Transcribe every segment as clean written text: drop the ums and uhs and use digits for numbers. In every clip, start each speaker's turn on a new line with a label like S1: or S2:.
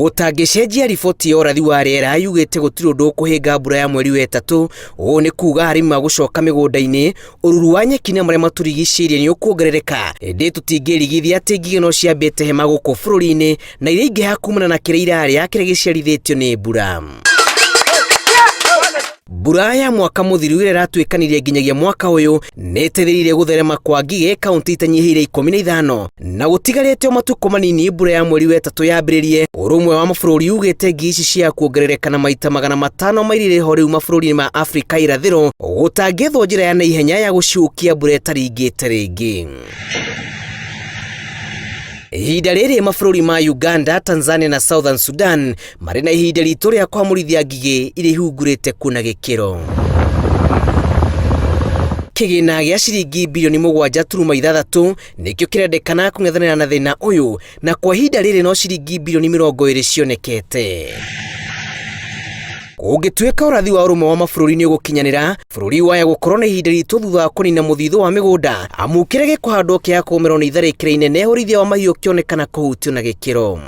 S1: Gũtangĩcenjia riboti ya ũrathi wa rĩera yugĩte gũtirĩ ũndũ ũkũhĩnga mbura ya mweri wa itatu. Ũũ nĩ kuuga arĩmi magũcoka mĩgũnda-inĩ, ũruru wa nyeki na marĩa matũrigicĩirie nĩ ũkuongerereka. Ĩndĩ tũtingĩrigithia atĩ ngigi no ciambĩte hema gũkũ bũrũri-inĩ na iria ingĩha kumana na kĩrĩa irarĩa kĩrĩa gĩciarithĩtio nĩ mbura. Mbura ya mwaka mũthiru ĩrĩa ĩratuĩkanirie nginyagia mwaka ũyũ nĩ ĩteithĩrĩirie gũtherema kwa Ngige kaunti itanyihĩire 15 na gũtigarĩte matukũ manini mbura ya mweri wa itatu yambiririe. Urumwe wa mabũrũri ugĩte ngigi ici cia kuongerereka na maita 500 mairire ho rĩu mabũrũri-inĩ ma Afrika irathĩro gũtangĩethwo njĩra ya naihenya ya gũciũkia mbura ĩtaringĩte rĩngĩ. Ihinda rĩrĩ mabũrũri ma Uganda, Tanzania na Southern Sudan marĩ na ihinda ritũ rĩa kwamũrithia ngigi iria ihungurĩte kuna gikiro. Kĩgĩna gĩa ciringi bilioni 7.6 nĩkĩo kĩrendekana kũng'ethanĩra na thĩna ũyũ, na kwa ihinda rĩrĩ no ciringi bilioni 20 cionekete. Ũngĩtuĩka ũrathi wa ũrũmwe wa mabũrũri nĩ ũgũkinyanĩra, bũrũri waya gũkorwo na ihinda ritũ thutha wa kũnina mũthithũ wa mĩgũnda, amu kĩrĩa gĩkũhandwo kĩa kũmerwo nĩ itharĩkĩra inene ũrĩithia wa mahiũ kĩonekana kũhutio na gĩkĩro.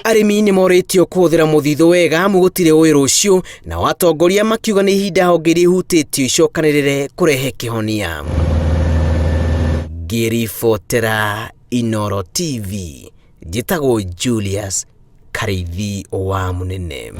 S1: Arĩmi nĩ morĩtio kũhũthĩra mũthithũ wega amu gũtirĩ ũĩ rũciũ, na atongoria makiuga nĩ ihinda honge iria ihutĩtio icokanĩrĩre kũrehe kĩhonia. Ngĩribotera Inooro TV, njĩtagwo Julius Karithi wa Munene.